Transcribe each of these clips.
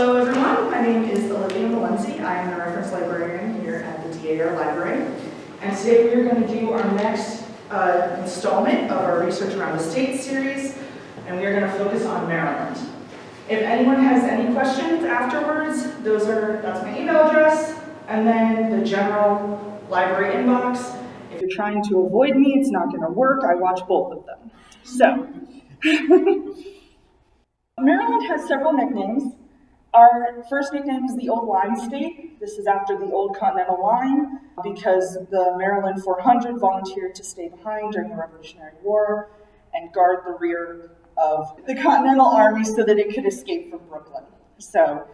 Hello everyone, my name is Olivia Malenzi. I am the reference librarian here at the DAR Library. And today we are going to do our next installment of our Research Around the State series, and we are going to focus on Maryland. If anyone has any questions afterwards, that's my email address, and then the general library inbox. If you're trying to avoid me, it's not going to work. I watch both of them. So, Maryland has several nicknames. Our first nickname is the Old Line State. This is after the Old Continental Line because the Maryland 400 volunteered to stay behind during the Revolutionary War and guard the rear of the Continental Army so that it could escape from Brooklyn. So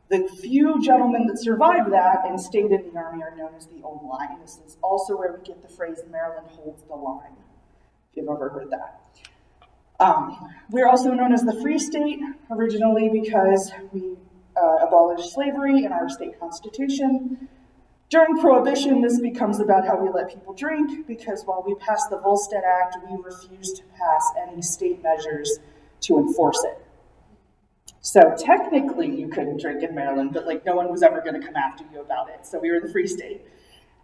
the few gentlemen that survived that and stayed in the Army are known as the Old Line. This is also where we get the phrase Maryland holds the line, if you've ever heard that. We're also known as the Free State, originally because we abolished slavery in our state constitution. During Prohibition, this becomes about how we let people drink, because while we passed the Volstead Act, we refused to pass any state measures to enforce it. So technically, you couldn't drink in Maryland, but no one was ever going to come after you about it. So we were the Free State.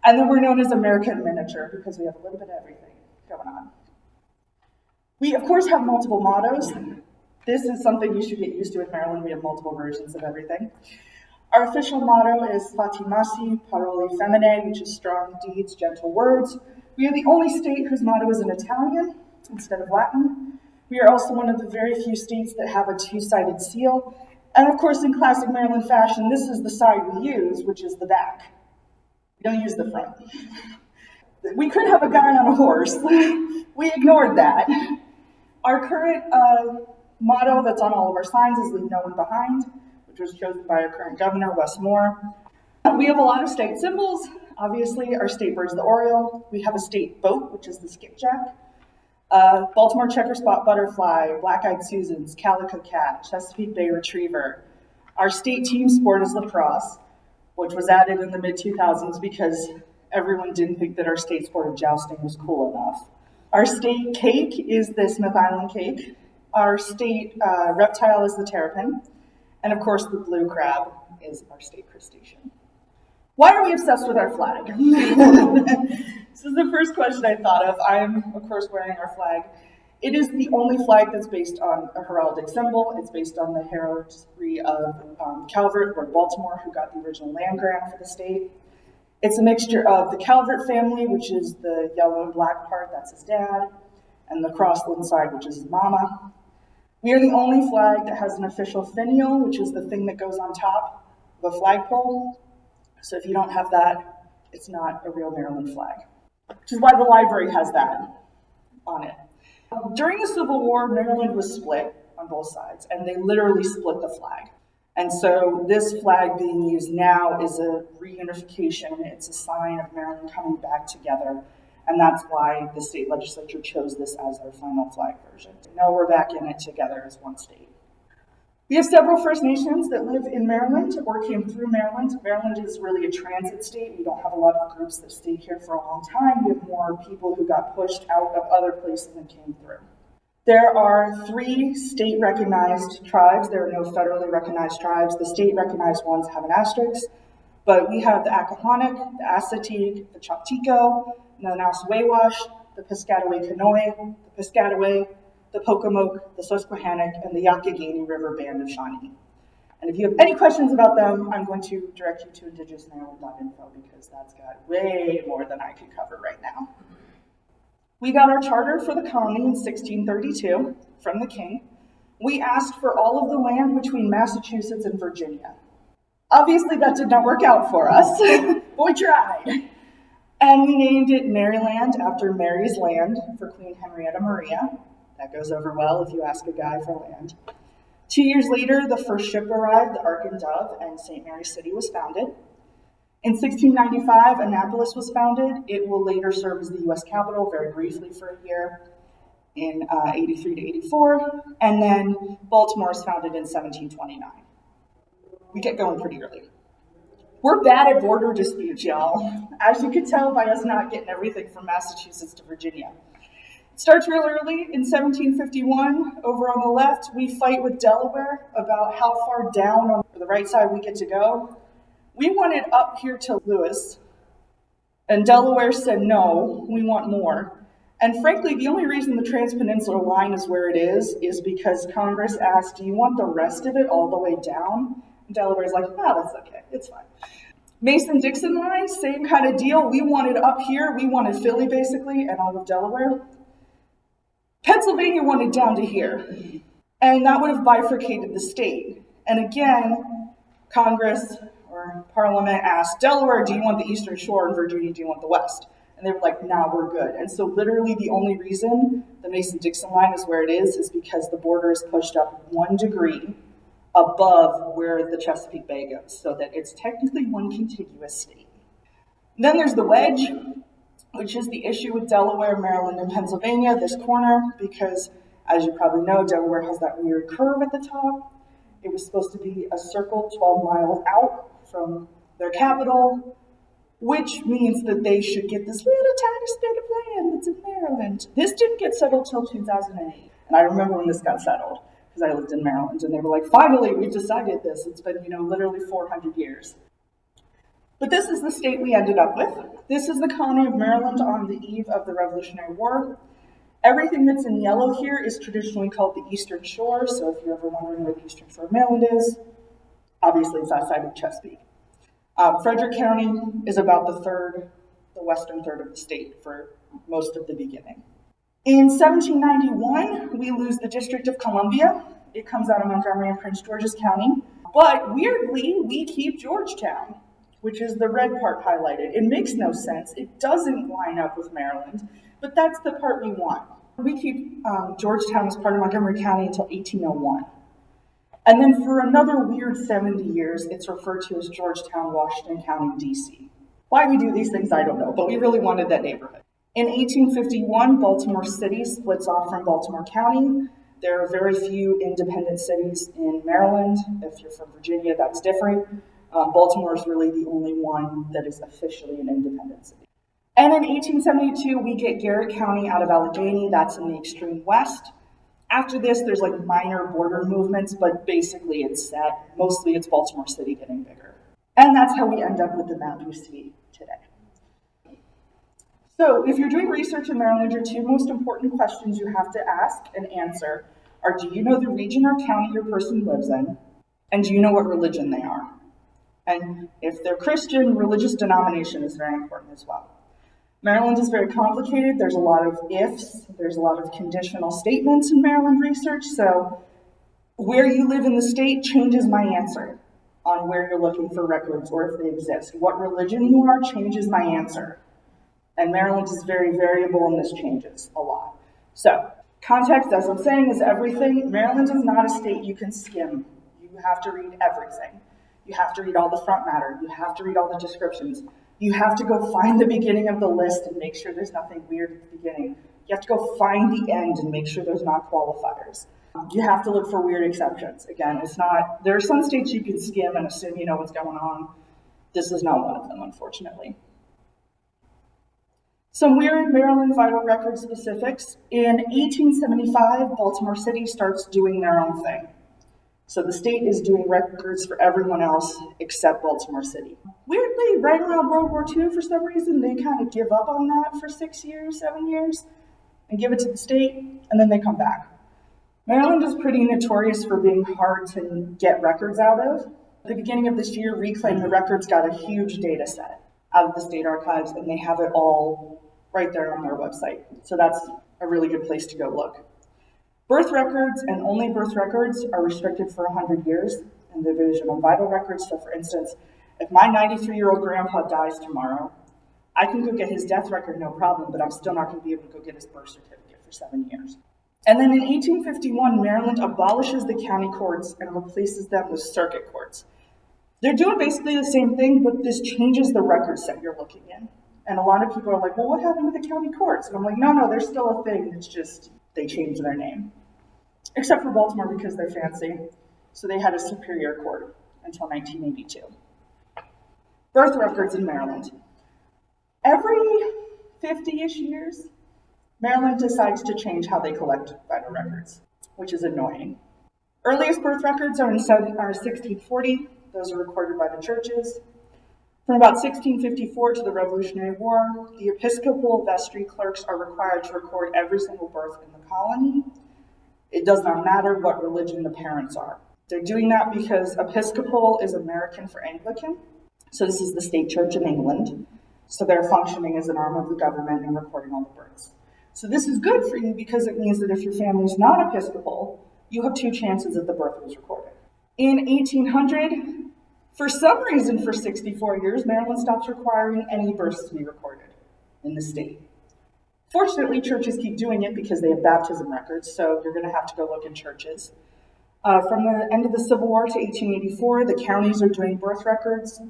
And then we're known as America in miniature, because we have a little bit of everything going on. We, of course, have multiple mottos. This is something you should get used to in Maryland. We have multiple versions of everything. Our official motto is Fatimasi Parole Femine, which is strong deeds, gentle words. We are the only state whose motto is in Italian instead of Latin. We are also one of the very few states that have a two-sided seal. And of course, in classic Maryland fashion, this is the side we use, which is the back. We don't use the front. We could have a guy on a horse. We ignored that. Our current motto that's on all of our signs is Leave No One Behind, which was chosen by our current governor, Wes Moore. We have a lot of state symbols. Obviously, our state bird is the oriole. We have a state boat, which is the skipjack. Baltimore checker spot butterfly, black-eyed Susans, calico cat, Chesapeake Bay retriever. Our state team sport is lacrosse, which was added in the mid-2000s because everyone didn't think that our state sport of jousting was cool enough. Our state cake is the Smith Island cake. Our state reptile is the terrapin. And of course, the blue crab is our state crustacean. Why are we obsessed with our flag? This is the first question I thought of. I'm, of course, wearing our flag. It is the only flag that's based on a heraldic symbol. It's based on the heraldry of Calvert, Lord Baltimore, who got the original land grant for the state. It's a mixture of the Calvert family, which is the yellow and black part, that's his dad, and the Crossland side, which is his mama. We are the only flag that has an official finial, which is the thing that goes on top of a flagpole. So if you don't have that, it's not a real Maryland flag, which is why the library has that on it. During the Civil War, Maryland was split on both sides, and they literally split the flag. And so this flag being used now is a reunification. It's a sign of Maryland coming back together. And that's why the state legislature chose this as their final flag version. Now we're back in it together as one state. We have several First Nations that live in Maryland or came through Maryland. Maryland is really a transit state. We don't have a lot of groups that stayed here for a long time. We have more people who got pushed out of other places and came through. There are 3 state-recognized tribes. There are no federally recognized tribes. The state-recognized ones have an asterisk, but we have the Accohonic, the Assateague, the Choctaw, the Nauswawash, the Piscataway Conoy, the Piscataway, the Pocomoke, the Susquehannock, and the Youghiogheny River Band of Shawnee. And if you have any questions about them, I'm going to direct you to indigenousmaryland.info because that's got way more than I could cover right now. We got our charter for the colony in 1632 from the king. We asked for all of the land between Massachusetts and Virginia. Obviously, that did not work out for us, but we tried. And we named it Maryland after Mary's land for Queen Henrietta Maria. That goes over well if you ask a guy for land. 2 years later, the first ship arrived, the Ark and Dove, and St. Mary's City was founded. In 1695, Annapolis was founded. It will later serve as the U.S. capital, very briefly for a year, in 83 to 84. And then Baltimore was founded in 1729. We get going pretty early. We're bad at border disputes, y'all. As you can tell by us not getting everything from Massachusetts to Virginia. Starts real early in 1751. Over on the left, we fight with Delaware about how far down on the right side we get to go. We wanted up here to Lewis, and Delaware said, no, we want more. And frankly, the only reason the Transpeninsular line is where it is because Congress asked, do you want the rest of it all the way down? And Delaware's like, no, that's okay, it's fine. Mason-Dixon line, same kind of deal. We wanted up here, we wanted Philly basically, and all of Delaware. Pennsylvania wanted down to here, and that would have bifurcated the state. And again, Congress or Parliament asked Delaware, do you want the Eastern Shore, and Virginia, do you want the West? And they were like, nah, we're good. And so literally the only reason the Mason-Dixon line is where it is because the border is pushed up 1 degree above where the Chesapeake Bay goes, so that it's technically one contiguous state. Then there's the wedge, which is the issue with Delaware, Maryland, and Pennsylvania, this corner, because as you probably know, Delaware has that weird curve at the top. It was supposed to be a circle 12 miles out from their capital, which means that they should get this little tiny spit of land that's in Maryland. This didn't get settled till 2008. And I remember when this got settled, because I lived in Maryland, and they were like, finally, we've decided this. It's been, literally 400 years. But this is the state we ended up with. This is the colony of Maryland on the eve of the Revolutionary War. Everything that's in yellow here is traditionally called the Eastern Shore, so if you're ever wondering where the Eastern Shore of Maryland is, obviously it's outside of Chesapeake. Frederick County is about the western third of the state for most of the beginning. In 1791, we lose the District of Columbia. It comes out of Montgomery and Prince George's County. But weirdly, we keep Georgetown, which is the red part highlighted. It makes no sense. It doesn't line up with Maryland, but that's the part we want. We keep Georgetown as part of Montgomery County until 1801. And then for another weird 70 years, it's referred to as Georgetown, Washington County, D.C. Why we do these things, I don't know, but we really wanted that neighborhood. In 1851, Baltimore City splits off from Baltimore County. There are very few independent cities in Maryland. If you're from Virginia, that's different. Baltimore is really the only one that is officially an independent city. And in 1872, we get Garrett County out of Allegheny. That's in the extreme west. After this, there's like minor border movements, but basically it's set. Mostly it's Baltimore City getting bigger. And that's how we end up with the map you see today. So if you're doing research in Maryland, your two most important questions you have to ask and answer are, do you know the region or county your person lives in? And do you know what religion they are? And if they're Christian, religious denomination is very important as well. Maryland is very complicated. There's a lot of ifs. There's a lot of conditional statements in Maryland research. So where you live in the state changes my answer on where you're looking for records or if they exist. What religion you are changes my answer. And Maryland is very variable and this changes a lot. So context, as I'm saying, is everything. Maryland is not a state you can skim. You have to read everything. You have to read all the front matter. You have to read all the descriptions. You have to go find the beginning of the list and make sure there's nothing weird at the beginning. You have to go find the end and make sure there's not qualifiers. You have to look for weird exceptions. Again, there are some states you can skim and assume you know what's going on. This is not one of them, unfortunately. Some weird Maryland vital record specifics. In 1875, Baltimore City starts doing their own thing. So the state is doing records for everyone else except Baltimore City. Weirdly, right around World War II, for some reason, they kind of give up on that for 6 years, 7 years, and give it to the state, and then they come back. Maryland is pretty notorious for being hard to get records out of. At the beginning of this year, Reclaim the Records got a huge data set out of the state archives, and they have it all right there on their website. So that's a really good place to go look. Birth records and only birth records are restricted for 100 years in the Division of Vital Records. So for instance, if my 93-year-old grandpa dies tomorrow, I can go get his death record, no problem, but I'm still not going to be able to go get his birth certificate for 7 years. And then in 1851, Maryland abolishes the county courts and replaces them with circuit courts. They're doing basically the same thing, but this changes the record set you're looking in. And a lot of people are like, well, what happened to the county courts? And I'm like, no, they're still a thing. It's just they changed their name. Except for Baltimore because they're fancy. So they had a superior court until 1982. Birth records in Maryland. Every 50-ish years, Maryland decides to change how they collect vital records, which is annoying. Earliest birth records are in 1640. Those are recorded by the churches. From about 1654 to the Revolutionary War, the Episcopal vestry clerks are required to record every single birth in the colony. It does not matter what religion the parents are. They're doing that because Episcopal is American for Anglican. So this is the state church in England. So they're functioning as an arm of the government and recording all the births. So this is good for you because it means that if your family's not Episcopal, you have 2 chances that the birth was recorded. In 1800, for some reason for 64 years, Maryland stops requiring any births to be recorded in the state. Fortunately, churches keep doing it because they have baptism records, so you're going to have to go look in churches. From the end of the Civil War to 1884, the counties are doing birth records.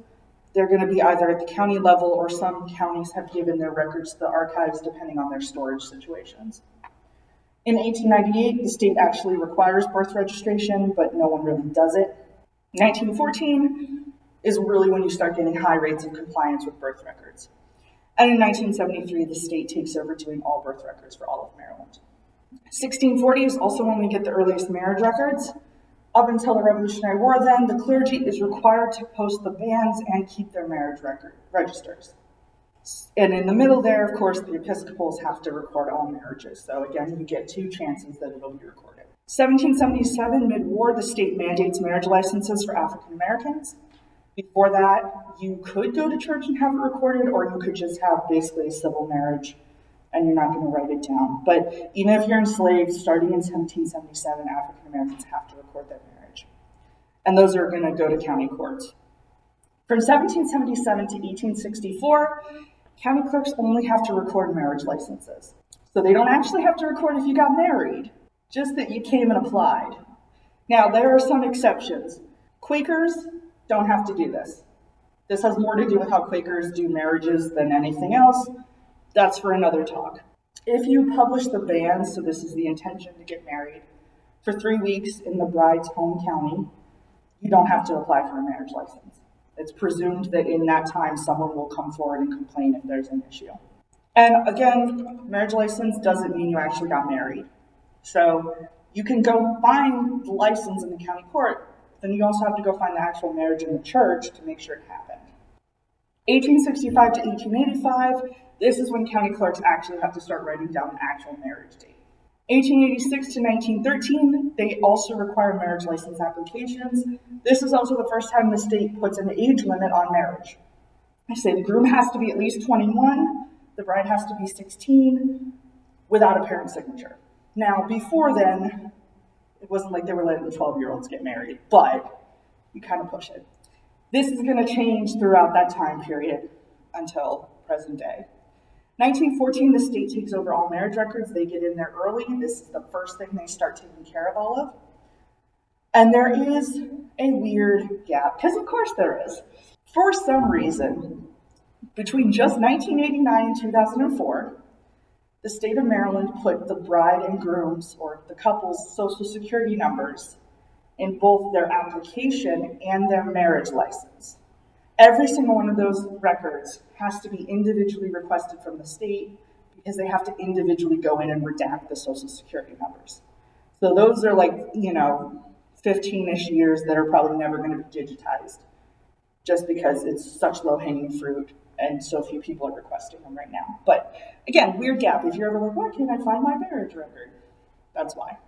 They're going to be either at the county level or some counties have given their records to the archives depending on their storage situations. In 1898, the state actually requires birth registration, but no one really does it. 1914 is really when you start getting high rates of compliance with birth records. And in 1973, the state takes over doing all birth records for all of Maryland. 1640 is also when we get the earliest marriage records. Up until the Revolutionary War, then, the clergy is required to post the banns and keep their marriage registers. And in the middle there, of course, the Episcopals have to record all marriages. So again, you get 2 chances that it'll be recorded. 1777, mid-war, the state mandates marriage licenses for African Americans. Before that, you could go to church and have it recorded, or you could just have basically a civil marriage and you're not going to write it down. But even if you're enslaved, starting in 1777, African Americans have to record their marriage. And those are going to go to county courts. From 1777 to 1864, county clerks only have to record marriage licenses. So they don't actually have to record if you got married, just that you came and applied. Now, there are some exceptions. Quakers don't have to do this. This has more to do with how Quakers do marriages than anything else. That's for another talk. If you publish the banns, so this is the intention to get married, for 3 weeks in the bride's home county, you don't have to apply for a marriage license. It's presumed that in that time, someone will come forward and complain if there's an issue. And again, marriage license doesn't mean you actually got married. So you can go find the license in the county court, then you also have to go find the actual marriage in the church to make sure it happened. 1865 to 1885, this is when county clerks actually have to start writing down the actual marriage date. 1886 to 1913, they also require marriage license applications. This is also the first time the state puts an age limit on marriage. I say the groom has to be at least 21, the bride has to be 16, without a parent's signature. Now, before then, it wasn't like they were letting 12-year-olds get married, but you kind of push it. This is going to change throughout that time period until present day. 1914, the state takes over all marriage records. They get in there early. This is the first thing they start taking care of all of. And there is a weird gap, because of course there is. For some reason, between just 1989 and 2004, the state of Maryland put the bride and groom's, or the couple's, social security numbers in both their application and their marriage license. Every single one of those records has to be individually requested from the state because they have to individually go in and redact the social security numbers. So those are 15-ish years that are probably never going to be digitized just because it's such low-hanging fruit and so few people are requesting them right now. But again, weird gap. If you're ever like, where can I find my marriage record? That's why.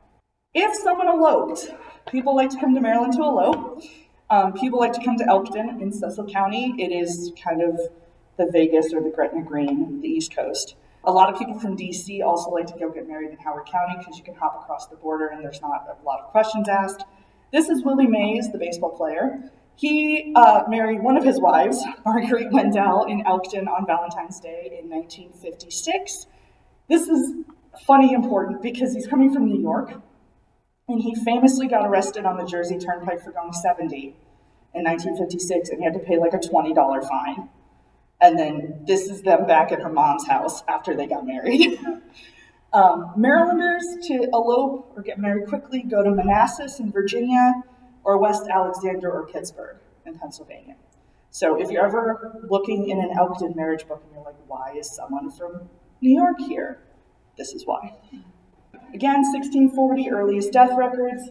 If someone eloped, people like to come to Maryland to elope. People like to come to Elkton in Cecil County. It is kind of the Vegas or the Gretna Green, the East Coast. A lot of people from DC also like to go get married in Howard County because you can hop across the border and there's not a lot of questions asked. This is Willie Mays, the baseball player. He married one of his wives, Marguerite Wendell, in Elkton on Valentine's Day in 1956. This is funny important because he's coming from New York, and he famously got arrested on the Jersey Turnpike for going 70 in 1956, and he had to pay like a $20 fine. And then this is them back at her mom's house after they got married. Marylanders to elope or get married quickly go to Manassas in Virginia, or West Alexander or Pittsburgh in Pennsylvania. So if you're ever looking in an Elkton marriage book and you're like, why is someone from New York here? This is why. Again, 1640, earliest death records.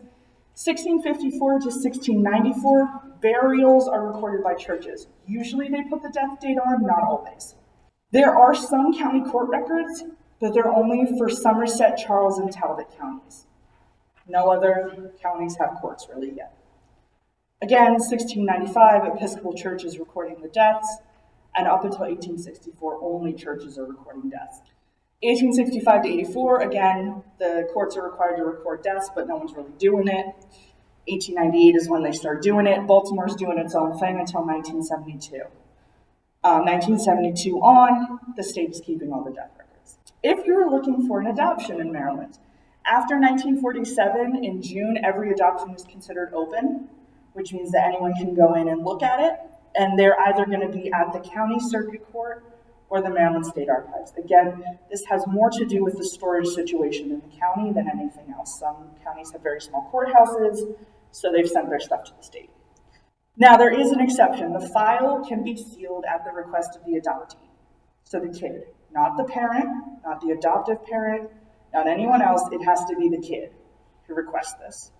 1654 to 1694, burials are recorded by churches. Usually they put the death date on, not always. There are some county court records, but they're only for Somerset, Charles, and Talbot counties. No other counties have courts really yet. Again, 1695, Episcopal Church is recording the deaths, and up until 1864, only churches are recording deaths. 1865 to 84, again, the courts are required to record deaths, but no one's really doing it. 1898 is when they start doing it. Baltimore's doing its own thing until 1972. 1972 on, the state is keeping all the death records. If you're looking for an adoption in Maryland, after 1947, in June, every adoption is considered open, which means that anyone can go in and look at it, and they're either going to be at the county circuit court or the Maryland State Archives. Again, this has more to do with the storage situation in the county than anything else. Some counties have very small courthouses, so they've sent their stuff to the state. Now, there is an exception. The file can be sealed at the request of the adoptee. So the kid, not the parent, not the adoptive parent, not anyone else. It has to be the kid who requests this.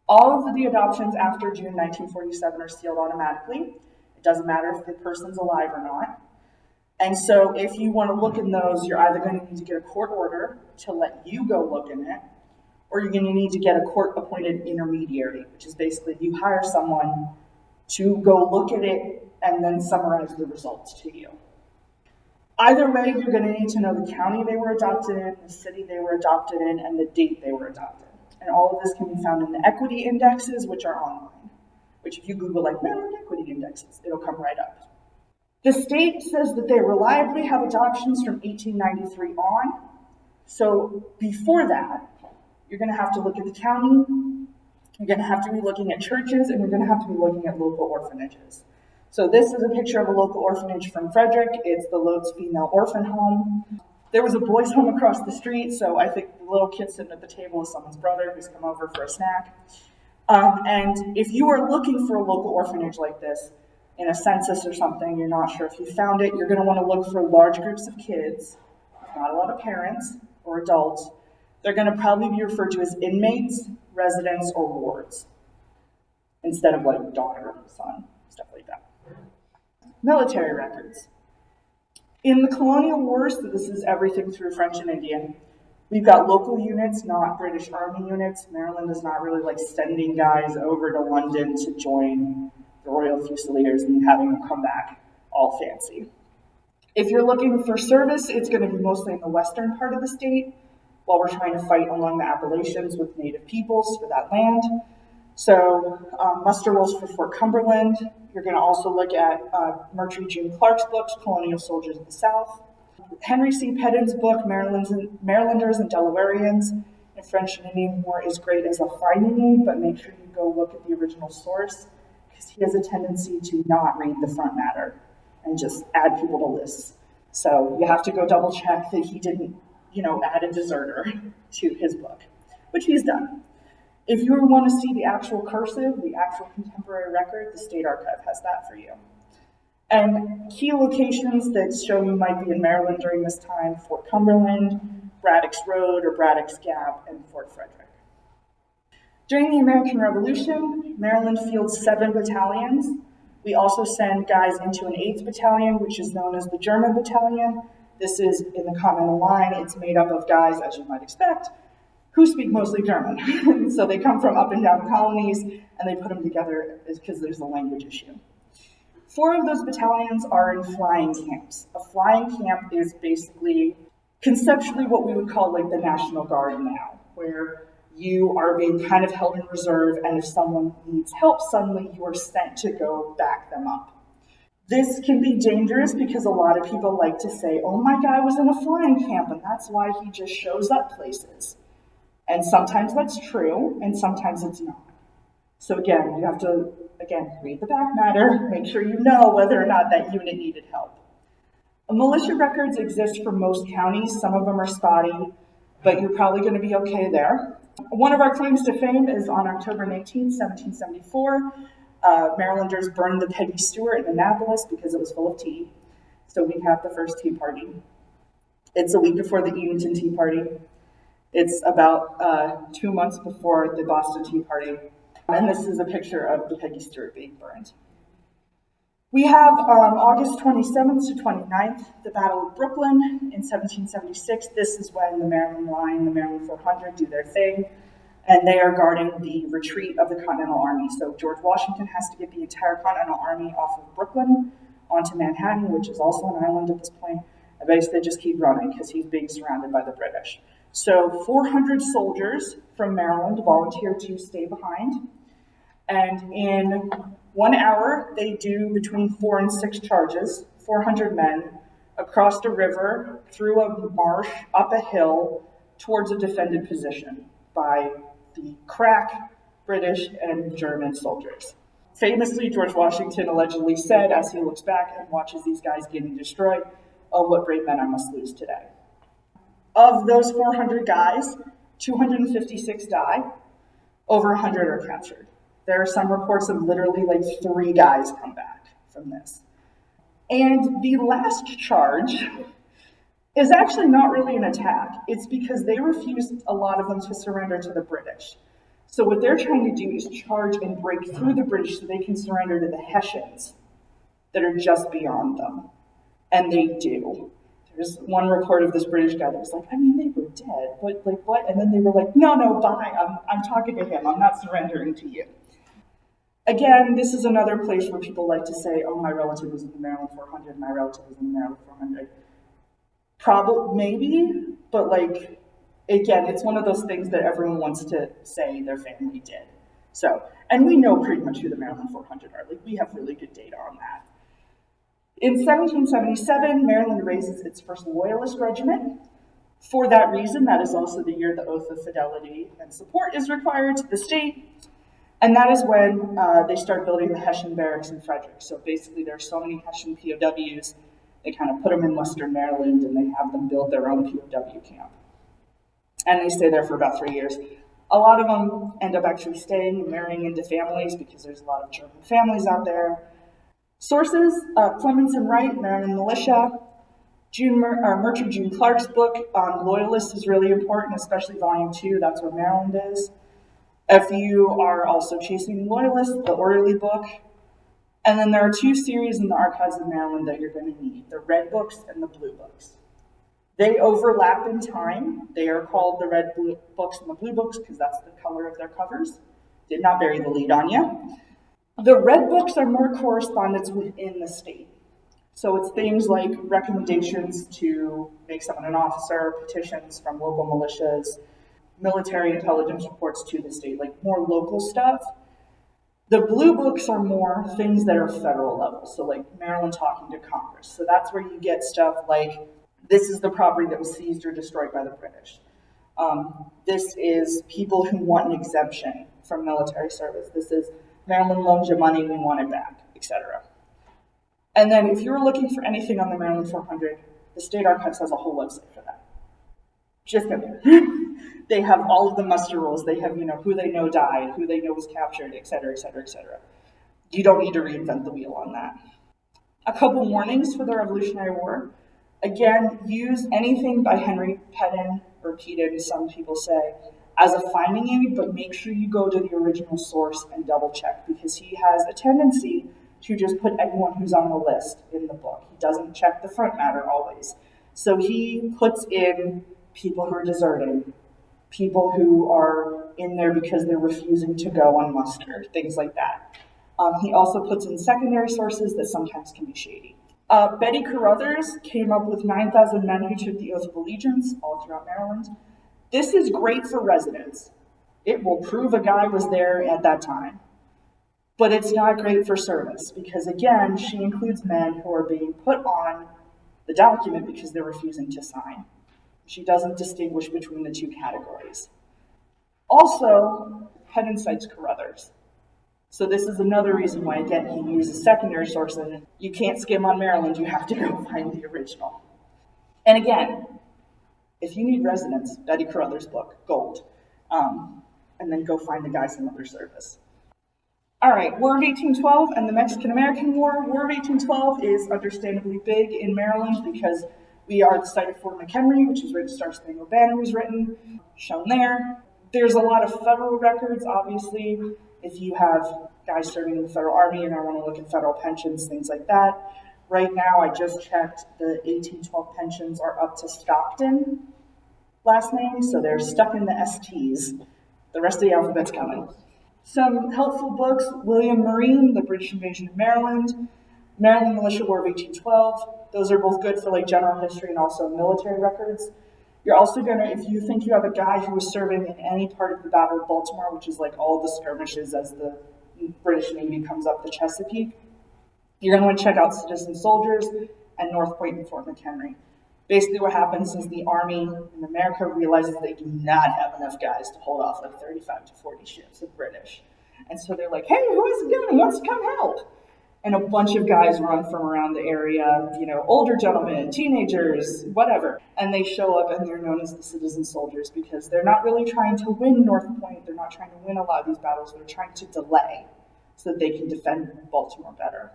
All of the adoptions after June 1947 are sealed automatically. It doesn't matter if the person's alive or not. And so if you want to look in those, you're either going to need to get a court order to let you go look in it, or you're going to need to get a court-appointed intermediary, which is basically you hire someone to go look at it and then summarize the results to you. Either way, you're going to need to know the county they were adopted in, the city they were adopted in, and the date they were adopted. And all of this can be found in the equity indexes, which are online, which if you Google like Maryland equity indexes, it'll come right up. The state says that they reliably have adoptions from 1893 on. So before that, you're going to have to look at the county, you're going to have to be looking at churches, and you're going to have to be looking at local orphanages. So this is a picture of a local orphanage from Frederick. It's the Lotz Female Orphan Home. There was a boys' home across the street, so I think the little kid sitting at the table is someone's brother who's come over for a snack. And if you are looking for a local orphanage like this, in a census or something, you're not sure if you found it, you're going to want to look for large groups of kids, not a lot of parents or adults. They're going to probably be referred to as inmates, residents, or wards, instead of like daughter, son, stuff like that. Military records. In the Colonial Wars, so this is everything through French and Indian, we've got local units, not British Army units. Maryland is not really like sending guys over to London to join the Royal Fusiliers and having them come back all fancy. If you're looking for service, it's going to be mostly in the western part of the state while we're trying to fight along the Appalachians with native peoples for that land. So muster rolls for Fort Cumberland. You're going to also look at Murtry June Clark's books, Colonial Soldiers of the South. Henry C. Pettin's book, Marylanders and Delawareans in French and Indian War is great as a finding aid, but make sure you go look at the original source, because he has a tendency to not read the front matter and just add people to lists. So you have to go double check that he didn't, add a deserter to his book, which he's done. If you want to see the actual cursive, the actual contemporary record, the State Archive has that for you. And key locations that show you might be in Maryland during this time: Fort Cumberland, Braddock's Road or Braddock's Gap, and Fort Frederick. During the American Revolution, Maryland fields 7 battalions. We also send guys into an 8th battalion, which is known as the German Battalion. This is in the Continental Line. It's made up of guys, as you might expect, who speak mostly German. So they come from up and down the colonies, and they put them together because there's a language issue. 4 of those battalions are in flying camps. A flying camp is basically conceptually what we would call like the National Guard now, where you are being kind of held in reserve, and if someone needs help, suddenly you are sent to go back them up. This can be dangerous because a lot of people like to say, oh, my guy was in a flying camp, and that's why he just shows up places. And sometimes that's true, and sometimes it's not. So again, you have to, read the back matter, make sure you know whether or not that unit needed help. Militia records exist for most counties. Some of them are spotty, but you're probably going to be okay there. One of our claims to fame is on October 19, 1774. Marylanders burned the Peggy Stewart in Annapolis because it was full of tea. So we have the first tea party. It's a week before the Edenton Tea Party. It's about 2 months before the Boston Tea Party. And this is a picture of the Peggy Stewart being burned. We have August 27th to 29th, the Battle of Brooklyn in 1776. This is when the Maryland Line, the Maryland 400 do their thing, and they are guarding the retreat of the Continental Army. So George Washington has to get the entire Continental Army off of Brooklyn onto Manhattan, which is also an island at this point, and basically just keep running because he's being surrounded by the British. So 400 soldiers from Maryland volunteer to stay behind, and in 1 hour, they do between 4 and 6 charges, 400 men, across the river, through a marsh, up a hill, towards a defended position by the crack British and German soldiers. Famously, George Washington allegedly said, as he looks back and watches these guys getting destroyed, "Oh, what brave men I must lose today." Of those 400 guys, 256 die, over 100 are captured. There are some reports of literally like 3 guys come back from this. And the last charge is actually not really an attack. It's because they refused, a lot of them, to surrender to the British. So what they're trying to do is charge and break through the British so they can surrender to the Hessians that are just beyond them. And they do. There's one report of this British guy that was like, I mean, they were dead, but like what? And then they were like, no, bye. I'm talking to him. I'm not surrendering to you. Again, this is another place where people like to say, oh, my relative was in the Maryland 400, my relative was in the Maryland 400. Probably, maybe, but like, again, it's one of those things that everyone wants to say their family did. So, and we know pretty much who the Maryland 400 are. Like, we have really good data on that. In 1777, Maryland raises its first Loyalist regiment. For that reason, that is also the year the oath of fidelity and support is required to the state. And that is when they start building the Hessian barracks in Frederick. So basically, there are so many Hessian POWs, they kind of put them in Western Maryland and they have them build their own POW camp. And they stay there for about 3 years. A lot of them end up actually staying and marrying into families because there's a lot of German families out there. Sources, Clements and Wright, Maryland Militia. Merchant June Clark's book on Loyalists is really important, especially Volume 2, that's where Maryland is. If you are also chasing Loyalists, the Orderly book. And then there are 2 series in the Archives of Maryland that you're going to need, the Red Books and the Blue Books. They overlap in time. They are called the Red Books and the Blue Books because that's the color of their covers. Did not bury the lead on you. The Red Books are more correspondence within the state. So it's things like recommendations to make someone an officer, petitions from local militias, military intelligence reports to the state, like more local stuff. The Blue Books are more things that are federal level, so like Maryland talking to Congress. So that's where you get stuff like, this is the property that was seized or destroyed by the British. This is people who want an exemption from military service. This is Maryland loans you money, we want it back, etc. And then if you're looking for anything on the Maryland 400, the State Archives has a whole website for that. Just go there. They have all of the muster rolls. They have, who they know died, who they know was captured, etc., etc., etc. You don't need to reinvent the wheel on that. A couple warnings for the Revolutionary War. Again, use anything by Henry Pedden, or Peden, some people say, as a finding aid, but make sure you go to the original source and double check, because he has a tendency to just put anyone who's on the list in the book. He doesn't check the front matter always. So he puts in people who are deserting, people who are in there because they're refusing to go on muster, things like that. He also puts in secondary sources that sometimes can be shady. Betty Carruthers came up with 9,000 men who took the oath of allegiance all throughout Maryland. This is great for residents. It will prove a guy was there at that time. But it's not great for service because, again, she includes men who are being put on the document because they're refusing to sign. She doesn't distinguish between the 2 categories. Also, Pedden cites Carruthers. So this is another reason why, again, he uses secondary sources. You can't skim on Maryland, you have to go find the original. And again, if you need residents, Betty Carruthers' book, gold. And then go find the guys in other service. All right, War of 1812 and the Mexican-American War. War of 1812 is understandably big in Maryland because We are the site of Fort McHenry, which is where the Star Spangled Banner was written, shown there. There's a lot of federal records, obviously. If you have guys serving in the federal army, you're going to want to look at federal pensions, things like that. Right now, I just checked, the 1812 pensions are up to Stockton last name, so they're stuck in the STs. The rest of the alphabet's coming. Some helpful books: William Marine, The British Invasion of Maryland, Maryland Militia War of 1812. Those are both good for like general history and also military records. You're also gonna, if you think you have a guy who was serving in any part of the Battle of Baltimore, which is like all the skirmishes as the British Navy comes up the Chesapeake, you're gonna want to check out Citizen Soldiers and North Point and Fort McHenry. Basically what happens is the Army in America realizes they do not have enough guys to hold off like 35 to 40 ships of British. And so they're like, hey, who is it going? Who wants to come help? And a bunch of guys run from around the area, you know, older gentlemen, teenagers, whatever. And they show up and they're known as the Citizen Soldiers because they're not really trying to win North Point. They're not trying to win a lot of these battles. They're trying to delay so that they can defend Baltimore better.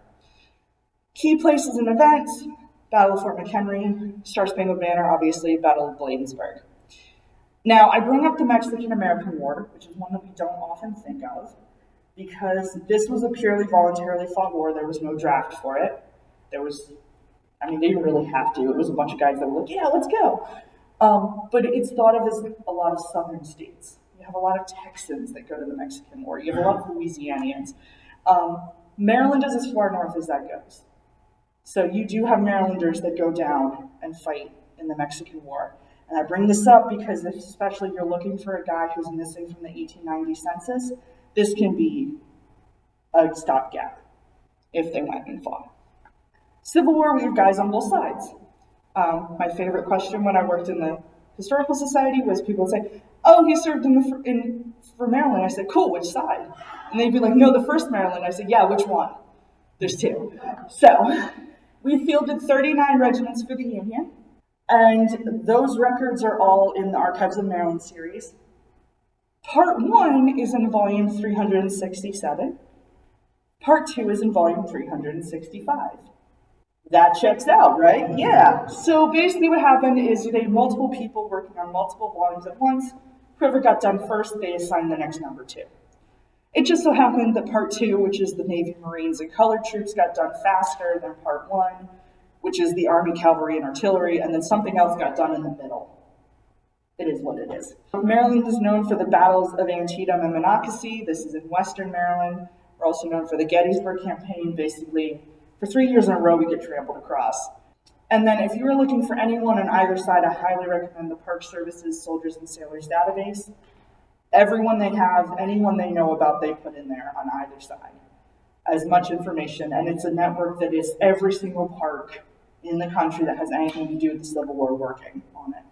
Key places and events: Battle of Fort McHenry, Star Spangled Banner, obviously, Battle of Bladensburg. Now, I bring up the Mexican-American War, which is one that we don't often think of, because this was a purely voluntarily fought war. There was no draft for it. They didn't really have to. It was a bunch of guys that were like, yeah, let's go. But it's thought of as a lot of southern states. You have a lot of Texans that go to the Mexican War. You have a lot of Louisianians. Maryland is as far north as that goes. So you do have Marylanders that go down and fight in the Mexican War. And I bring this up because especially if you're looking for a guy who's missing from the 1890 census, this can be a stopgap if they went and fought. Civil War, we have guys on both sides. My favorite question when I worked in the Historical Society was people would say, oh, he served for Maryland. I said, cool, which side? And they'd be like, no, the first Maryland. I said, yeah, which one? There's two. So we fielded 39 regiments for the Union, and those records are all in the Archives of Maryland series. Part 1 is in volume 367. Part 2 is in volume 365. That checks out, right? Yeah. So basically what happened is they had multiple people working on multiple volumes at once. Whoever got done first, they assigned the next number 2. It just so happened that Part 2, which is the Navy, Marines, and Colored Troops, got done faster than Part 1, which is the Army, Cavalry, and Artillery, and then something else got done in the middle. It is what it is. Maryland is known for the battles of Antietam and Monocacy. This is in Western Maryland. We're also known for the Gettysburg Campaign. Basically, for 3 years in a row, we get trampled across. And then if you were looking for anyone on either side, I highly recommend the Park Service's Soldiers and Sailors database. Everyone they have, anyone they know about, they put in there on either side. As much information, and it's a network that is every single park in the country that has anything to do with the Civil War working on it.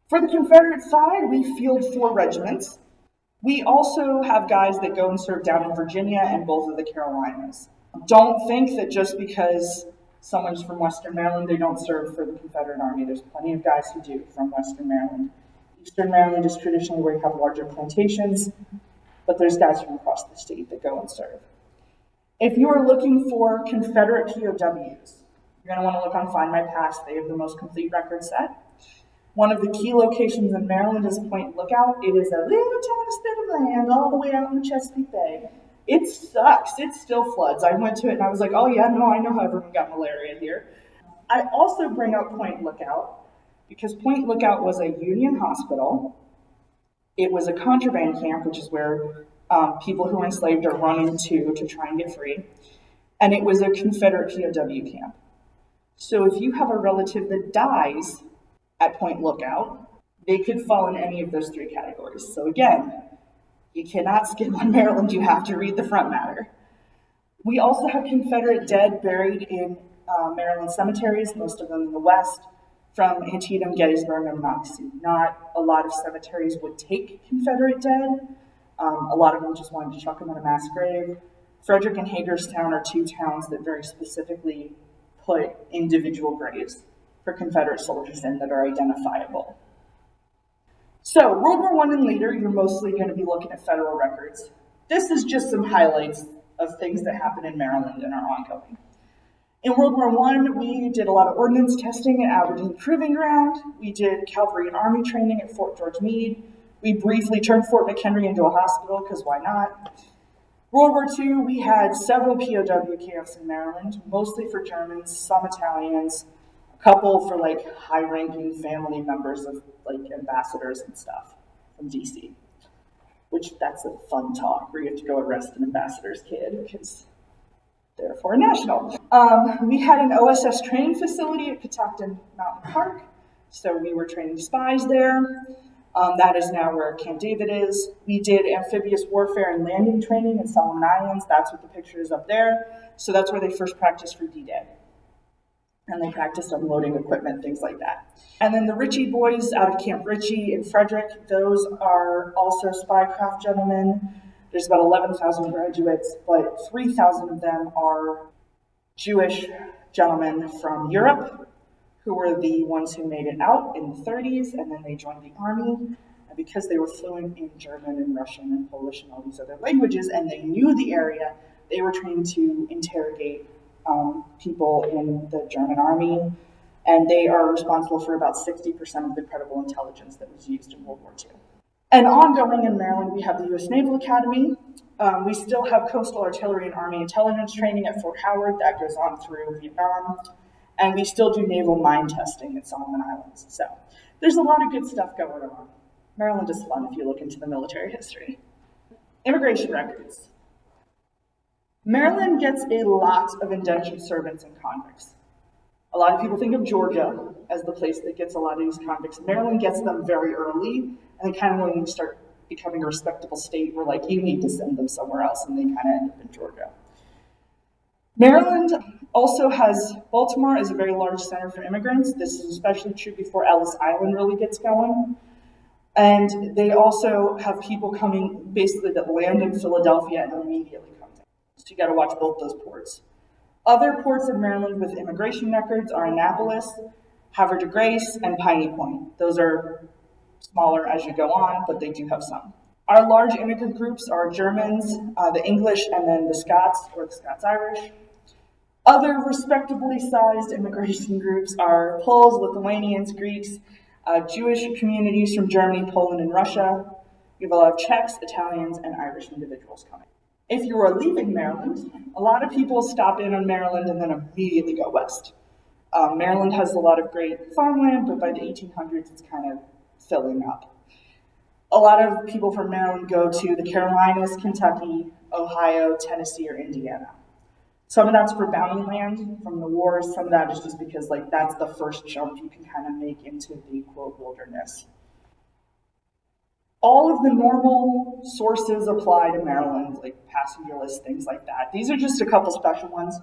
For the Confederate side, we field 4 regiments. We also have guys that go and serve down in Virginia and both of the Carolinas. Don't think that just because someone's from Western Maryland, they don't serve for the Confederate Army. There's plenty of guys who do from Western Maryland. Eastern Maryland is traditionally where you have larger plantations, but there's guys from across the state that go and serve. If you are looking for Confederate POWs, you're going to want to look on Find My Past. They have the most complete record set. One of the key locations in Maryland is Point Lookout. It is a little tiny spit of land all the way out in the Chesapeake Bay. It sucks. It still floods. I went to it and I was like, oh yeah, no, I know how everyone got malaria here. I also bring up Point Lookout because Point Lookout was a Union hospital. It was a contraband camp, which is where people who were enslaved are running to try and get free. And it was a Confederate POW camp. So if you have a relative that dies at Point Lookout, they could fall in any of those 3 categories. So again, you cannot skim on Maryland, you have to read the front matter. We also have Confederate dead buried in Maryland cemeteries, most of them in the West, from Antietam, Gettysburg, and Monocacy. Not a lot of cemeteries would take Confederate dead. A lot of them just wanted to chuck them in a mass grave. Frederick and Hagerstown are 2 towns that very specifically put individual graves for Confederate soldiers in that are identifiable. So, World War I and later, you're mostly going to be looking at federal records. This is just some highlights of things that happen in Maryland and are ongoing. In World War I, we did a lot of ordnance testing at Aberdeen Proving Ground. We did cavalry and army training at Fort George Meade. We briefly turned Fort McHenry into a hospital, because why not? World War II, we had several POW camps in Maryland, mostly for Germans, some Italians, a couple for like high-ranking family members of like ambassadors and stuff from DC, which that's a fun talk where you have to go arrest an ambassador's kid because they're a foreign national. We had an OSS training facility at Catoctin Mountain Park, so we were training spies there. That is now where Camp David is. We did amphibious warfare and landing training in Solomon Islands. That's what the picture is up there. So that's where they first practiced for D-Day. And they practiced unloading equipment, things like that. And then the Ritchie boys out of Camp Ritchie in Frederick, those are also spycraft gentlemen. There's about 11,000 graduates, but 3,000 of them are Jewish gentlemen from Europe, who were the ones who made it out in the 30s, and then they joined the army. And because they were fluent in German and Russian and Polish and all these other languages, and they knew the area, they were trained to interrogate people in the German army. And they are responsible for about 60% of the credible intelligence that was used in World War II. And ongoing in Maryland, we have the U.S. Naval Academy. We still have coastal artillery and army intelligence training at Fort Howard. That goes on through Vietnam. And we still do naval mine testing at Solomon Islands. So there's a lot of good stuff going on. Maryland is fun if you look into the military history. Immigration records. Maryland gets a lot of indentured servants and convicts. A lot of people think of Georgia as the place that gets a lot of these convicts. Maryland gets them very early, and then kind of when we start becoming a respectable state, we're like, you need to send them somewhere else, and they kind of end up in Georgia. Maryland also has Baltimore as a very large center for immigrants. This is especially true before Ellis Island really gets going. And they also have people coming basically that land in Philadelphia and immediately come down. So you got to watch both those ports. Other ports in Maryland with immigration records are Annapolis, Havre de Grace, and Piney Point. Those are smaller as you go on, but they do have some. Our large immigrant groups are Germans, the English, and then the Scots, or the Scots-Irish. Other respectably sized immigration groups are Poles, Lithuanians, Greeks, Jewish communities from Germany, Poland, and Russia. We have a lot of Czechs, Italians, and Irish individuals coming. If you are leaving Maryland, a lot of people stop in on Maryland and then immediately go west. Maryland has a lot of great farmland, but by the 1800s, it's kind of filling up. A lot of people from Maryland go to the Carolinas, Kentucky, Ohio, Tennessee, or Indiana. Some of that's for bounty land from the wars. Some of that is just because like that's the first jump you can kind of make into the quote wilderness. All of the normal sources apply to Maryland, like passenger lists, things like that. These are just a couple special ones.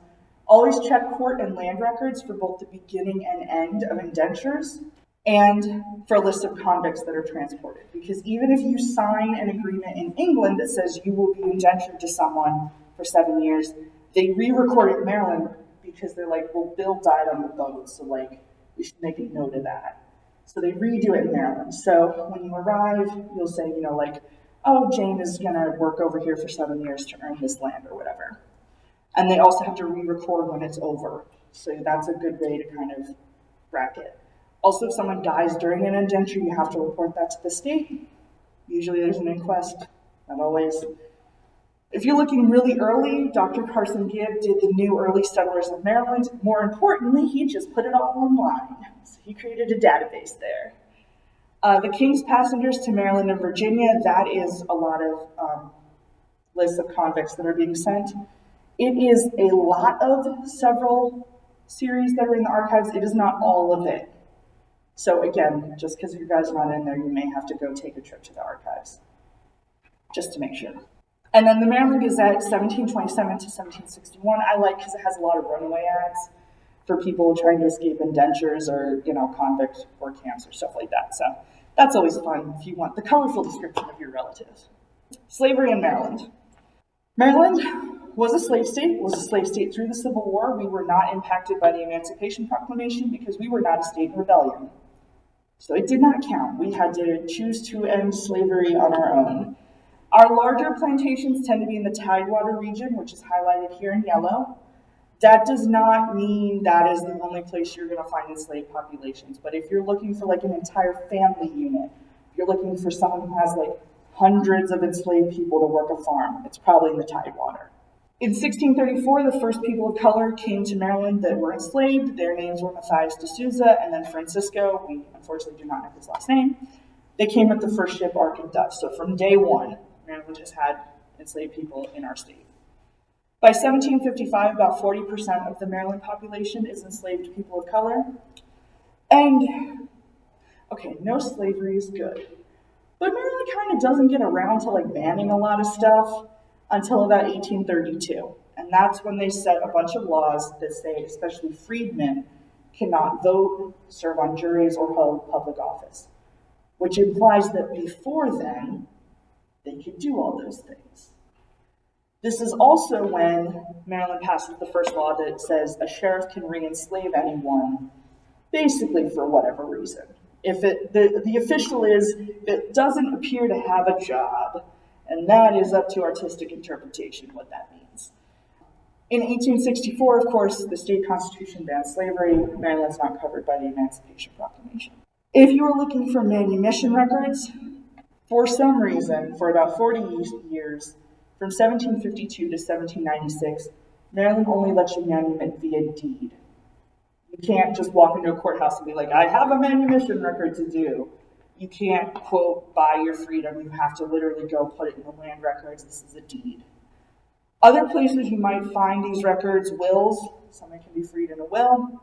Always check court and land records for both the beginning and end of indentures and for a list of convicts that are transported. Because even if you sign an agreement in England that says you will be indentured to someone for 7 years, they re-record it in Maryland because they're like, well, Bill died on the boat, so like we should make a note of that. So they redo it in Maryland. So when you arrive, you'll say, you know, like, oh, Jane is gonna work over here for 7 years to earn this land or whatever. And they also have to re-record when it's over. So that's a good way to kind of bracket. Also, if someone dies during an indenture, you have to report that to the state. Usually there's an inquest, not always. If you're looking really early, Dr. Carson Gibb did the new early settlers of Maryland. More importantly, he just put it all online. So he created a database there. The King's passengers to Maryland and Virginia, that is a lot of lists of convicts that are being sent. It is a lot of several series that are in the archives. It is not all of it. So again, just because your guys are not in there, you may have to go take a trip to the archives, just to make sure. And then the Maryland Gazette, 1727 to 1761, I like because it has a lot of runaway ads for people trying to escape indentures or, you know, convict or camps or stuff like that. So that's always fun if you want the colorful description of your relatives. Slavery in Maryland. Maryland was a slave state through the Civil War. We were not impacted by the Emancipation Proclamation because we were not a state in rebellion. So it did not count. We had to choose to end slavery on our own. Our larger plantations tend to be in the Tidewater region, which is highlighted here in yellow. That does not mean that is the only place you're going to find enslaved populations. But if you're looking for like an entire family unit, if you're looking for someone who has like hundreds of enslaved people to work a farm, it's probably in the Tidewater. In 1634, the first people of color came to Maryland that were enslaved. Their names were Matthias de Souza and then Francisco. We unfortunately do not have his last name. They came with the first ship, Ark and Dove. So from day one, Maryland just had enslaved people in our state. By 1755, about 40% of the Maryland population is enslaved people of color. And, okay, no slavery is good. But Maryland kind of doesn't get around to like banning a lot of stuff until about 1832. And that's when they set a bunch of laws that say especially freedmen cannot vote, serve on juries, or hold public office, which implies that before then, they could do all those things. This is also when Maryland passes the first law that says a sheriff can re-enslave anyone, basically for whatever reason. If the official is, it doesn't appear to have a job, and that is up to artistic interpretation what that means. In 1864, of course, the state constitution banned slavery. Maryland's not covered by the Emancipation Proclamation. If you are looking for manumission records, for some reason, for about 40 years, from 1752 to 1796, Maryland only lets you manumit via deed. You can't just walk into a courthouse and be like, I have a manumission record to do. You can't, quote, buy your freedom. You have to literally go put it in the land records. This is a deed. Other places you might find these records, wills. Someone can be freed in a will.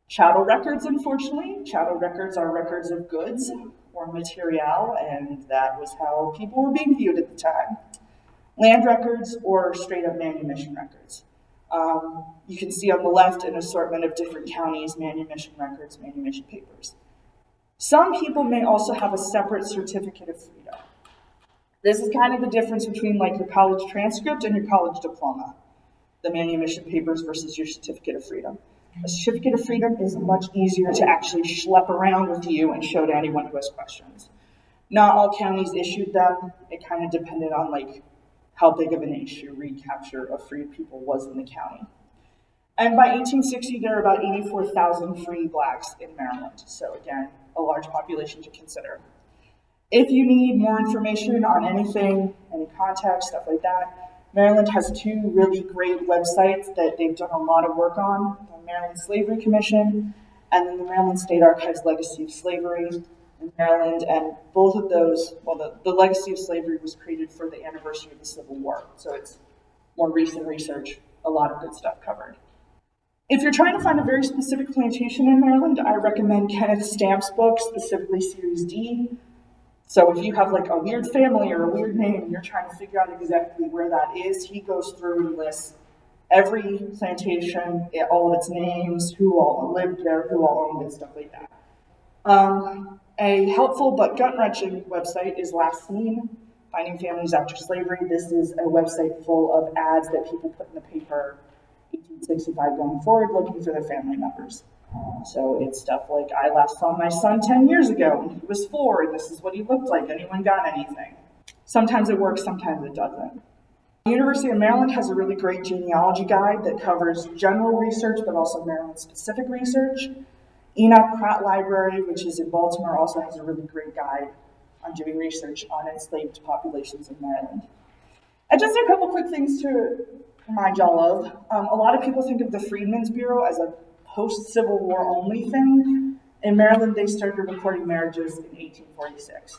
Chattel records, unfortunately. Chattel records are records of goods or material, and that was how people were being viewed at the time. Land records or straight up manumission records. You can see on the left an assortment of different counties, manumission records, manumission papers. Some people may also have a separate certificate of freedom. This is kind of the difference between like your college transcript and your college diploma, the manumission papers versus your certificate of freedom. A certificate of freedom is much easier to actually schlep around with you and show to anyone who has questions. Not all counties issued them. It kind of depended on like how big of an issue recapture of freed people was in the county. And by 1860, there are about 84,000 free blacks in Maryland. So again, a large population to consider. If you need more information on anything, any context, stuff like that, Maryland has two really great websites that they've done a lot of work on, the Maryland Slavery Commission and then the Maryland State Archives Legacy of Slavery in Maryland, and both of those, well, the Legacy of Slavery was created for the anniversary of the Civil War, so it's more recent research, a lot of good stuff covered. If you're trying to find a very specific plantation in Maryland, I recommend Kenneth Stamp's book, specifically Series D. So if you have like a weird family or a weird name and you're trying to figure out exactly where that is, he goes through and lists every plantation, all of its names, who all lived there, who all owned it, stuff like that. A helpful but gut-wrenching website is Last Seen, Finding Families After Slavery. This is a website full of ads that people put in the paper 1865 going forward looking for their family members. So it's stuff like, I last saw my son 10 years ago when he was 4, and this is what he looked like. Anyone got anything? Sometimes it works, sometimes it doesn't. The University of Maryland has a really great genealogy guide that covers general research, but also Maryland-specific research. DAR Library, which is in Baltimore, also has a really great guide on doing research on enslaved populations in Maryland. And just a couple quick things to remind y'all of. A lot of people think of the Freedmen's Bureau as a post-Civil War only thing. In Maryland, they started recording marriages in 1846.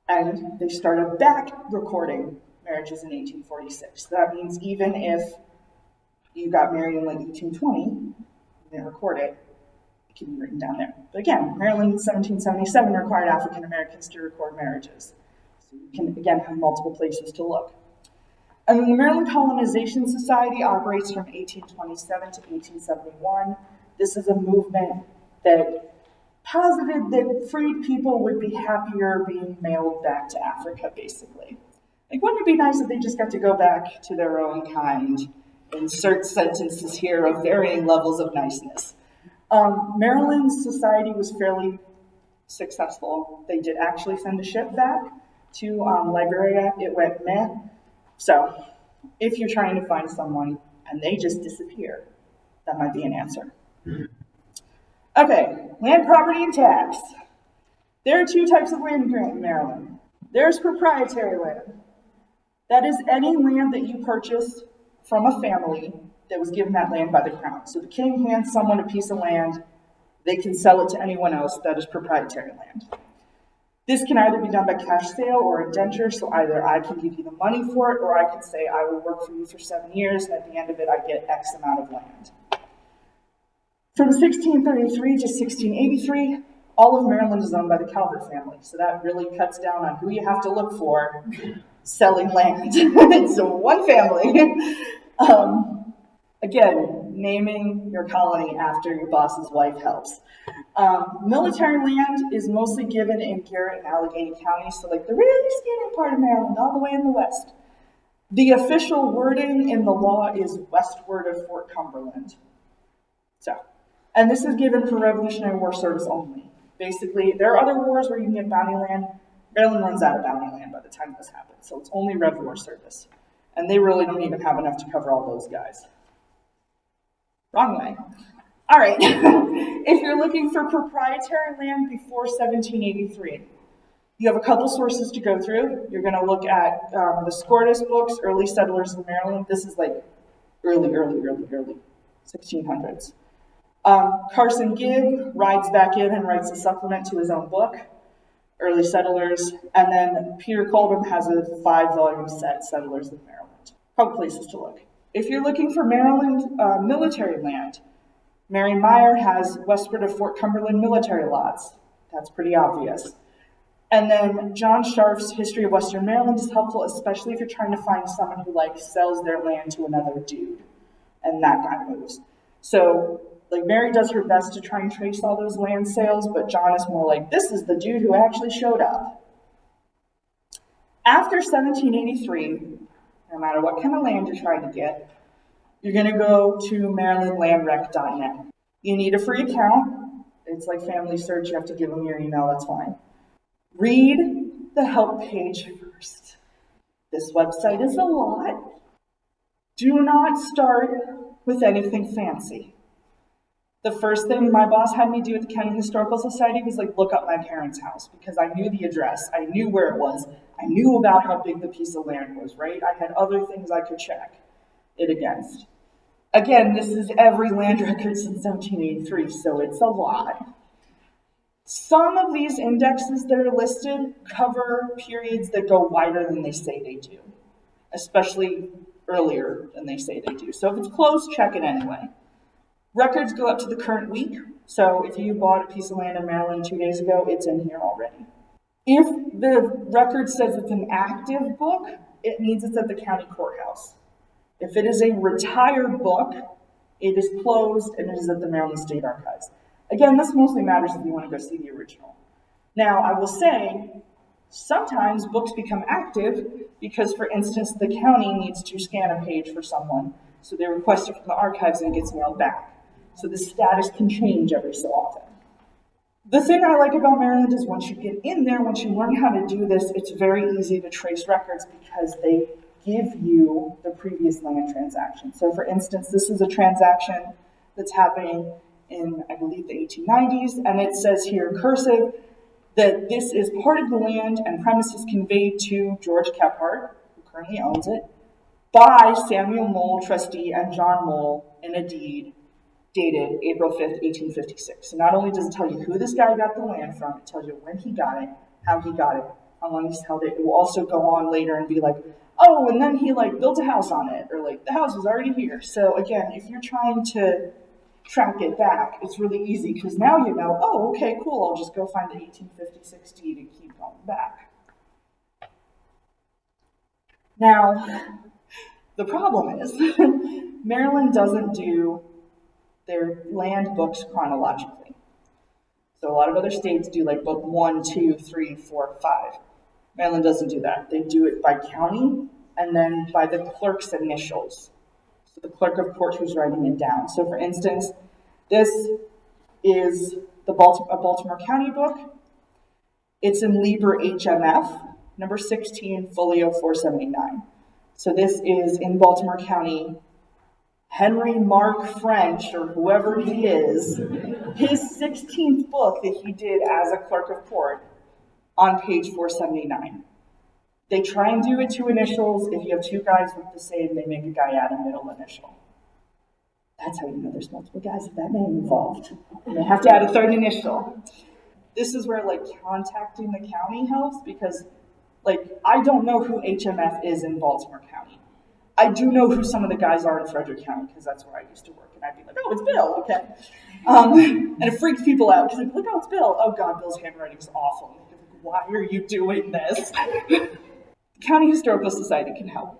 And they started back recording marriages in 1846. So that means even if you got married in like 1820, you didn't record it, it can be written down there. But again, Maryland in 1777 required African Americans to record marriages. So you can, again, have multiple places to look. And then the Maryland Colonization Society operates from 1827 to 1871. This is a movement that posited that freed people would be happier being mailed back to Africa, basically. Like, wouldn't it be nice if they just got to go back to their own kind? Insert sentences here of varying levels of niceness. Maryland's society was fairly successful. They did actually send a ship back to Liberia. It went meh. So if you're trying to find someone, and they just disappear. That might be an answer. Okay, land, property, and tax. There are two types of land in Maryland. There's proprietary land. That is any land that you purchase from a family that was given that land by the crown. So the king hands someone a piece of land, they can sell it to anyone else. That is proprietary land. This can either be done by cash sale or indenture, so either I can give you the money for it, or I can say I will work for you for 7 years, and at the end of it I get X amount of land. From 1633 to 1683, all of Maryland is owned by the Calvert family, so that really cuts down on who you have to look for selling land. It's one family. Again, naming your colony after your boss's wife helps. Military land is mostly given in Garrett and Allegheny counties, so like the really skinny part of Maryland, all the way in the west. The official wording in the law is westward of Fort Cumberland. And this is given for Revolutionary War service only. Basically, there are other wars where you can get bounty land. Maryland runs out of bounty land by the time this happens, so it's only Rev War service. And they really don't even have enough to cover all those guys. Wrong way. All right, if you're looking for proprietary land before 1783, you have a couple sources to go through. You're gonna look at the Scortis books, Early Settlers in Maryland. This is like early 1600s. Carson Gibb rides back in and writes a supplement to his own book, Early Settlers, and then Peter Coldham has a 5-volume set, Settlers in Maryland. Couple places to look. If you're looking for Maryland military land, Marion Meyer has westward of Fort Cumberland military lots. That's pretty obvious. And then John Scharf's History of Western Maryland is helpful, especially if you're trying to find someone who like sells their land to another dude, and that guy moves. So like Mary does her best to try and trace all those land sales, but John is more like, this is the dude who actually showed up. After 1783, no matter what kind of land you're trying to get, you're gonna go to marylandlandrec.net. You need a free account. It's like Family Search, you have to give them your email, that's fine. Read the help page first. This website is a lot. Do not start with anything fancy. The first thing my boss had me do at the County Historical Society was like look up my parents' house, because I knew the address, I knew where it was, I knew about how big the piece of land was, right? I had other things I could check it against. Again, this is every land record since 1783, so it's a lot. Some of these indexes that are listed cover periods that go wider than they say they do, especially earlier than they say they do. So if it's close, check it anyway. Records go up to the current week, so if you bought a piece of land in Maryland 2 days ago, it's in here already. If the record says it's an active book, it means it's at the county courthouse. If it is a retired book, it is closed and it is at the Maryland State Archives. Again, this mostly matters if you want to go see the original. Now, I will say, sometimes books become active because, for instance, the county needs to scan a page for someone, so they request it from the archives and it gets mailed back. So the status can change every so often. The thing I like about Maryland is once you get in there, once you learn how to do this, it's very easy to trace records because they give you the previous land transaction. So for instance, this is a transaction that's happening in, I believe, the 1890s, and it says here in cursive that this is part of the land and premises conveyed to George Kephart, who currently owns it, by Samuel Mole, trustee, and John Mole in a deed dated April 5th, 1856. So not only does it tell you who this guy got the land from, it tells you when he got it, how he got it, how long he's held it. It will also go on later and be like, oh, and then he like built a house on it, or like the house was already here. So again, if you're trying to track it back, it's really easy because now you know, oh, okay, cool, I'll just go find the 1856 deed and keep going back. Now, the problem is Maryland doesn't do their land books chronologically. So a lot of other states do like book 1, 2, 3, 4, 5. Maryland doesn't do that. They do it by county and then by the clerk's initials. So the clerk of court who's writing it down. So for instance, this is a Baltimore County book. It's in Liber HMF, number 16, folio 479. So this is in Baltimore County Henry Mark French, or whoever he is, his 16th book that he did as a clerk of court on page 479. They try and do it two initials. If you have two guys with the same, they make a guy add a middle initial. That's how you know there's multiple guys with that name involved. And they have to add a third initial. This is where contacting the county helps, because I don't know who HMF is in Baltimore County. I do know who some of the guys are in Frederick County, because that's where I used to work, and I'd be like, oh, it's Bill, okay. And it freaks people out, because they're like, oh, it's Bill. Oh God, Bill's handwriting is awful. And they're like, why are you doing this? County Historical Society can help.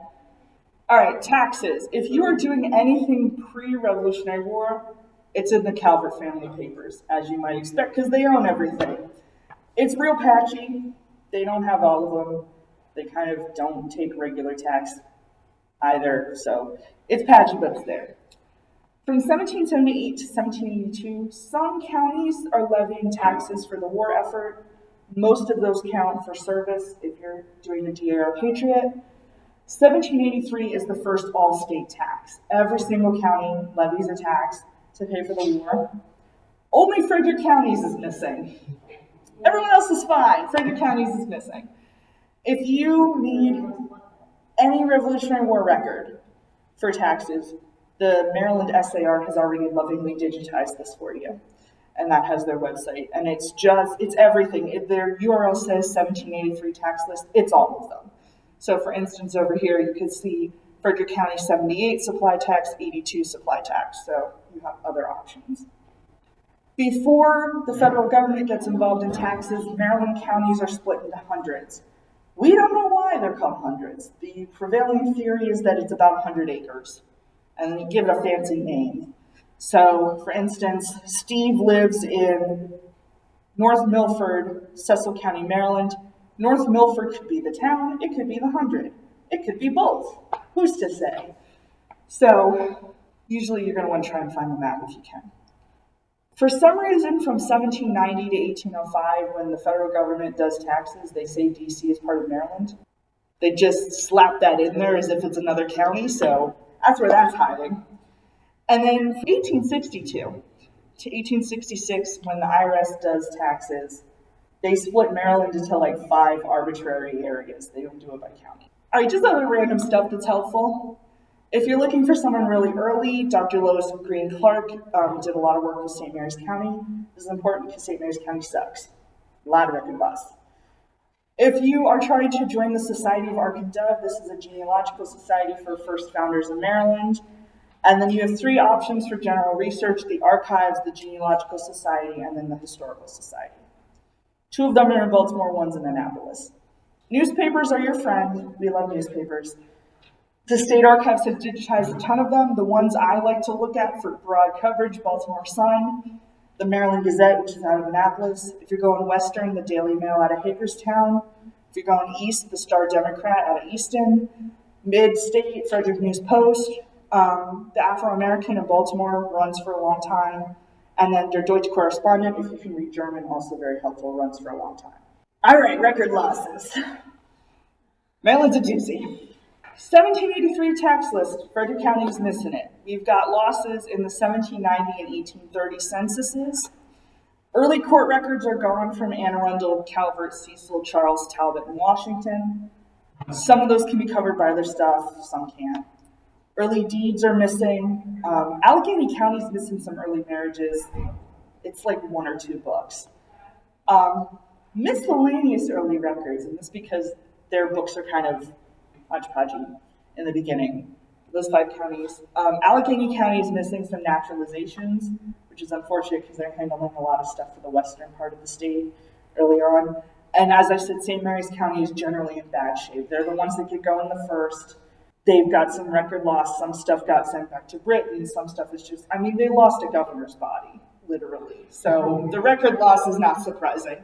All right, taxes. If you are doing anything pre-Revolutionary War, it's in the Calvert family papers, as you might expect, because they own everything. It's real patchy. They don't have all of them. They kind of don't take regular tax either, so it's patchy, but it's there. From 1778 to 1782, some counties are levying taxes for the war effort. Most of those count for service if you're doing the DAR Patriot. 1783 is the first all-state tax. Every single county levies a tax to pay for the war. Only Frederick County's is missing. Everyone else is fine. Frederick County's is missing. If you need any Revolutionary War record for taxes, the Maryland SAR has already lovingly digitized this for you. And that has their website. And it's everything. If their URL says 1783 tax list, it's all of them. So for instance, over here, you can see Frederick County 78 supply tax, 82 supply tax. So you have other options. Before the federal government gets involved in taxes, Maryland counties are split into hundreds. We don't know why they're called hundreds. The prevailing theory is that it's about 100 acres. And then you give it a fancy name. So, for instance, Steve lives in North Milford, Cecil County, Maryland. North Milford could be the town, it could be the 100. It could be both. Who's to say? So, usually you're going to want to try and find the map if you can. For some reason, from 1790 to 1805, when the federal government does taxes, they say DC is part of Maryland. They just slap that in there as if it's another county, so that's where that's hiding. And then from 1862 to 1866, when the IRS does taxes, they split Maryland into 5 arbitrary areas. They don't do it by county. All right, just other random stuff that's helpful. If you're looking for someone really early, Dr. Lois Green Clark did a lot of work with St. Mary's County. This is important because St. Mary's County sucks. A lot of record loss. If you are trying to join the Society of Ark and Dove, this is a genealogical society for first founders in Maryland. And then you have 3 options for general research: the Archives, the Genealogical Society, and then the Historical Society. 2 of them are in Baltimore, one's in Annapolis. Newspapers are your friend. We love newspapers. The State Archives has digitized a ton of them. The ones I like to look at for broad coverage: Baltimore Sun, the Maryland Gazette, which is out of Annapolis. If you're going western, the Daily Mail out of Hagerstown. If you're going east, the Star Democrat out of Easton. Mid-state, Frederick News Post. The Afro-American in Baltimore runs for a long time. And then Der Deutsche Correspondent, if you can read German, also very helpful, runs for a long time. All right, record losses. Maryland's a doozy. 1783 tax list, Frederick County is missing it. We've got losses in the 1790 and 1830 censuses. Early court records are gone from Anne Arundel, Calvert, Cecil, Charles, Talbot, and Washington. Some of those can be covered by other stuff, some can't. Early deeds are missing. Allegheny County is missing some early marriages. It's 1 or 2 books. Miscellaneous early records, and this because their books are kind of hodgepodgey in the beginning. Those 5 counties. Allegheny County is missing some naturalizations, which is unfortunate because they're handling a lot of stuff for the western part of the state early on. And as I said, St. Mary's County is generally in bad shape. They're the ones that get going the first. They've got some record loss. Some stuff got sent back to Britain. Some stuff is just, they lost a governor's body, literally. So the record loss is not surprising.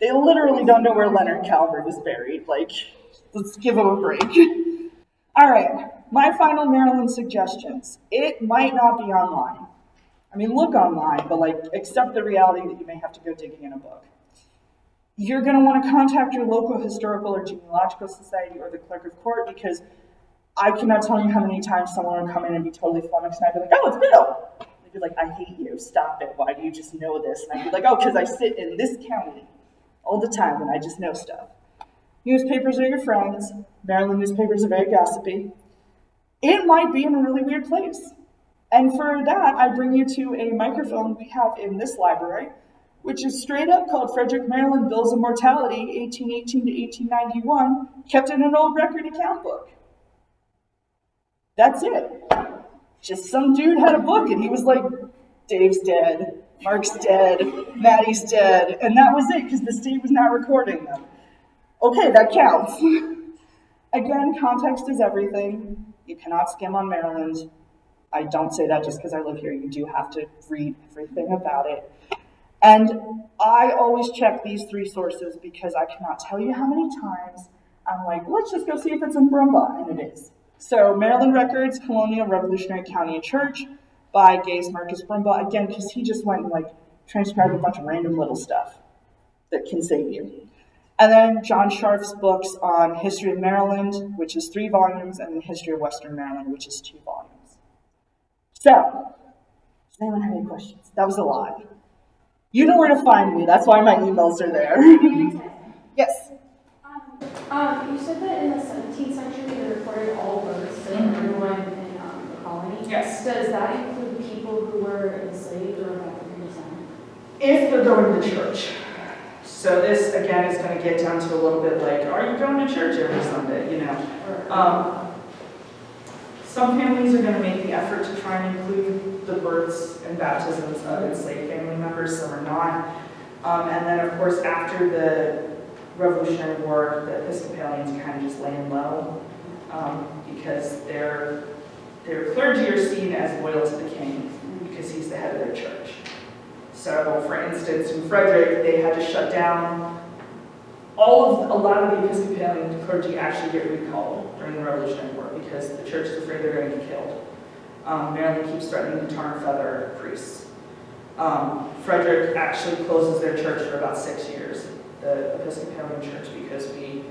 They literally don't know where Leonard Calvert is buried. Let's give them a break. All right, my final Maryland suggestions. It might not be online. Look online, but accept the reality that you may have to go digging in a book. You're going to want to contact your local historical or genealogical society or the clerk of court, because I cannot tell you how many times someone would come in and be totally flummoxed, and I'd be like, oh, it's Bill. They'd be like, I hate you, stop it, why do you just know this? And I'd be like, oh, because I sit in this county all the time and I just know stuff. Newspapers are your friends. Maryland newspapers are very gossipy. It might be in a really weird place. And for that, I bring you to a microphone we have in this library, which is straight up called Frederick, Maryland Bills of Mortality, 1818 to 1891, kept in an old record account book. That's it. Just some dude had a book and he was like, Dave's dead, Mark's dead, Maddie's dead, and that was it because the state was not recording them. Okay, that counts. Again, context is everything. You cannot skim on Maryland. I don't say that just because I live here. You do have to read everything about it. And I always check these three sources because I cannot tell you how many times I'm like, let's just go see if it's in Brumbaugh, and it is. So Maryland Records, Colonial, Revolutionary County and Church by Gase Marcus Brumbaugh, again, because he just went and like transcribed a bunch of random little stuff that can save you. And then John Scharf's books on History of Maryland, which is 3 volumes, and then History of Western Maryland, which is 2 volumes. So, does anyone have any questions? That was a lot. You know where to find me. That's why my emails are there. Yes? You said that in the 17th century they recorded all births of everyone in the colony. Yes. Does that include people who were enslaved or of African descent? If they're going to church. So this, again, is going to get down to a little bit like, are you going to church every Sunday, you know? Some families are going to make the effort to try and include the births and baptisms of enslaved family members, some are not. And then, of course, after the Revolutionary War, the Episcopalians kind of just laying low because their clergy are seen as loyal to the king because he's the head of their church. So, for instance, in Frederick, they had to shut down a lot of the Episcopalian clergy actually get recalled during the Revolutionary War because the church is afraid they're going to get killed. Maryland keeps threatening to tar and feather priests. Frederick actually closes their church for about 6 years, the Episcopalian church, because we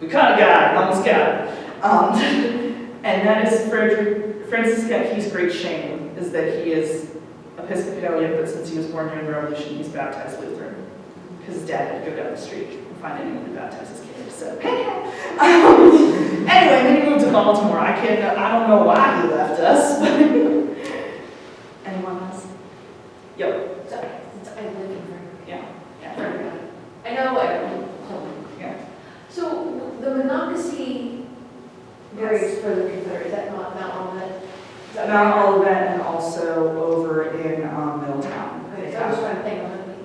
kind of got it, almost got it. And that is Francis Getke's great shame, is that he is Episcopalian, but since he was born during the Revolution, he's baptized Lutheran. Because his dad had to go down the street and find anyone to baptize his kid. So, anyway, then he moved to Baltimore. I don't know why he left us, but anyone else? Yo. Sorry, I live in Frederick. Yeah. I know home. Yeah. So the Monocacy graves for the Confederates, is that not Mount Olivet? Mount Olivet and also over in Middletown. Okay, so I was trying to think of it.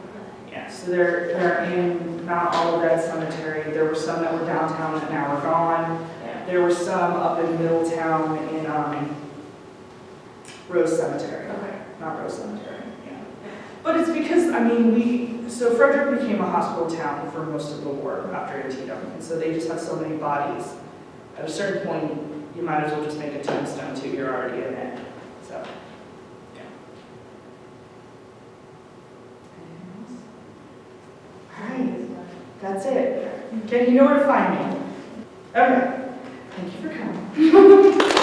Yeah, so they're in Mount Olivet Cemetery. There were some that were downtown that now are gone. Yeah. There were some up in Middletown in Rose Cemetery. Okay. Not Rose Cemetery, yeah. But it's because, I mean, so Frederick became a hospital town for most of the war after Antietam. And so they just had so many bodies. At a certain point, you might as well just make a tombstone too. You're already in it. So, yeah. All right, that's it. Okay, you know where to find me. Okay, thank you for coming.